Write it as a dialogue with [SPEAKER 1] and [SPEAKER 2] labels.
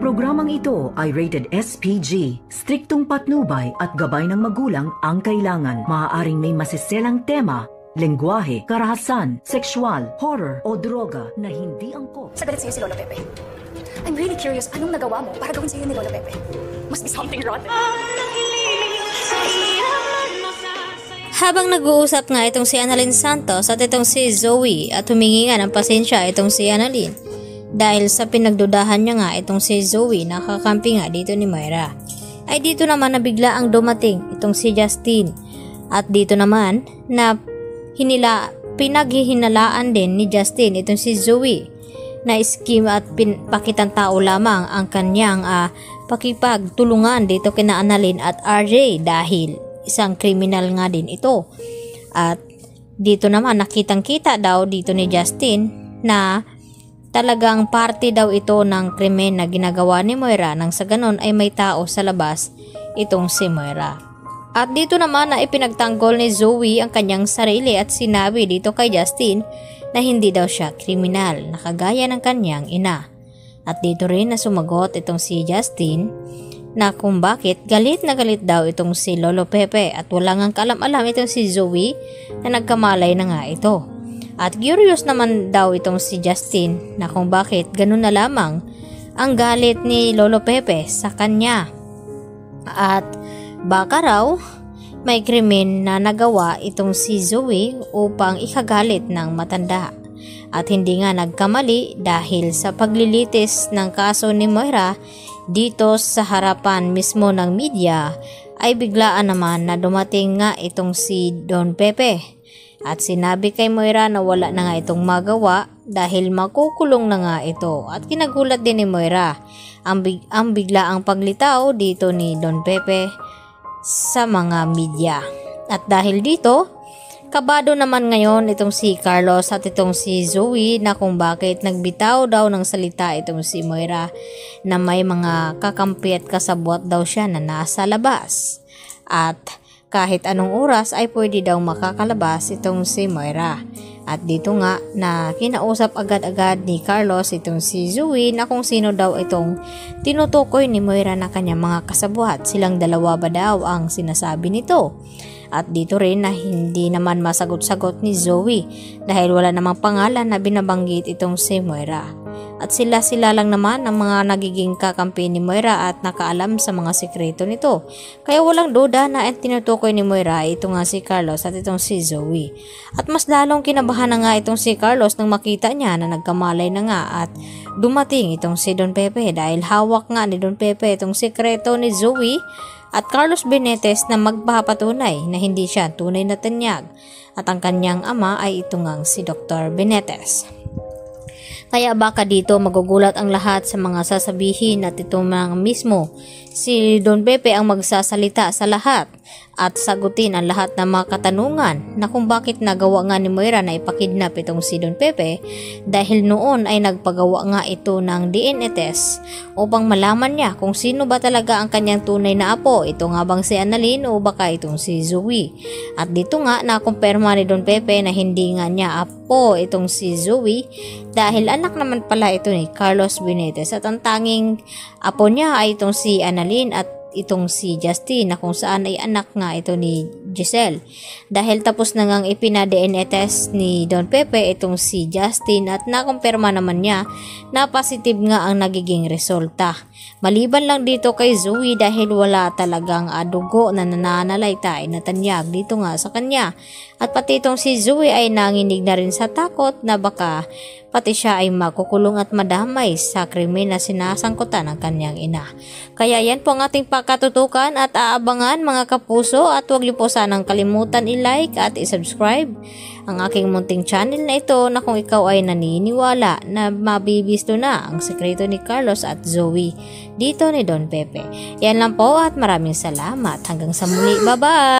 [SPEAKER 1] programang ito ay rated SPG. Striktong patnubay at gabay ng magulang ang kailangan. Maaaring may masiselang tema, lengguwahe, karahasan, sexual, horror o droga na hindi angkop.
[SPEAKER 2] Sa galit sa'yo si Lolo Pepe. I'm really curious, anong nagawa mo para gawin sa'yo ni Lolo Pepe? Must be something rotten.
[SPEAKER 3] Habang nag-uusap nga itong si Annalyn Santos at itong si Zoe at humingi nga ng pasensya itong si Annalyn dahil sa pinagdudahan niya nga itong si Zoe na kakampi nga dito ni Moira, ay dito naman na bigla ang dumating itong si Justin at dito naman na pinaghihinalaan din ni Justin itong si Zoe na scheme at pakitang tao lamang ang kanyang pakipagtulungan dito kina Annalyn at RJ dahil isang kriminal nga din ito. At dito naman nakitang-kita daw dito ni Justin na talagang parte daw ito ng krimen na ginagawa ni Moira nang sa ganon ay may tao sa labas itong si Moira. At dito naman na ipinagtanggol ni Zoe ang kanyang sarili at sinabi dito kay Justin na hindi daw siya kriminal na kagaya ng kanyang ina. At dito rin na sumagot itong si Justin na kung bakit galit na galit daw itong si Lolo Pepe at wala ngang kaalam-alam itong si Zoe na nagkamalay na nga ito. At curious naman daw itong si Justin na kung bakit ganun na lamang ang galit ni Lolo Pepe sa kanya. At baka raw may krimen na nagawa itong si Zoe upang ikagalit ng matanda. At hindi nga nagkamali dahil sa paglilitis ng kaso ni Moira dito sa harapan mismo ng media ay biglaan naman na dumating nga itong si Don Pepe at sinabi kay Moira na wala na nga itong magawa dahil makukulong na nga ito. At kinagulat din ni Moira ang biglaang paglitaw dito ni Don Pepe sa mga media. At dahil dito, kabado naman ngayon itong si Carlos at itong si Zoe na kung bakit nagbitaw daw ng salita itong si Moira na may mga kakampi at kasabwat daw siya na nasa labas. At kahit anong oras ay pwede daw makakalabas itong si Moira. At dito nga na kinausap agad-agad ni Carlos itong si Zoe na kung sino daw itong tinutukoy ni Moira na kanyang mga kasabwat. Silang dalawa ba daw ang sinasabi nito? At dito rin na hindi naman masagot-sagot ni Zoe dahil wala namang pangalan na binabanggit itong si Moira. At sila lang naman ang mga nagiging kakampi ni Moira at nakaalam sa mga sikreto nito. Kaya walang duda na tinutukoy ni Moira ito nga si Carlos at itong si Zoe. At mas lalong kinabahan na nga itong si Carlos nang makita niya na nagkamalay na nga at dumating itong si Don Pepe dahil hawak nga ni Don Pepe itong sikreto ni Zoe at Carlos Benetes na magpapatunay na hindi siya tunay na tanyag at ang kanyang ama ay ito ngang si Dr. Benetes. Kaya baka dito magugulat ang lahat sa mga sasabihin at ito mga mismo si Don Pepe ang magsasalita sa lahat at sagutin ang lahat ng mga katanungan na kung bakit nagawa nga ni Moira na ipakidnap itong si Don Pepe dahil noon ay nagpagawa nga ito ng DNA test upang malaman niya kung sino ba talaga ang kanyang tunay na apo, ito nga bang si Annalyn o baka itong si Zoe. At dito nga nakumpirma ni Don Pepe na hindi nga niya apo itong si Zoe dahil anak naman pala ito ni Carlos Benetes at ang tanging apo niya ay itong si Annalyn at itong si Justin na kung saan ay anak nga ito ni Giselle. Dahil tapos na ngang ipina-DNA test ni Don Pepe itong si Justin at nakumpirma naman niya na positive nga ang nagiging resulta. Maliban lang dito kay Zoe dahil wala talagang dugo na nananalaytay na tanyag dito nga sa kanya. At pati itong si Zoe ay nanginig na rin sa takot na baka pati siya ay makukulong at madamay sa krimen na sinasangkutan ng kanyang ina. Kaya yan po ang ating pakatutukan at aabangan mga kapuso at huwag niyo po sanang kalimutan i-like at i-subscribe ang aking munting channel na ito na kung ikaw ay naniniwala na mabibisto na ang sekreto ni Carlos at Zoe dito ni Don Pepe. Yan lang po at maraming salamat. Hanggang sa muli. Bye-bye!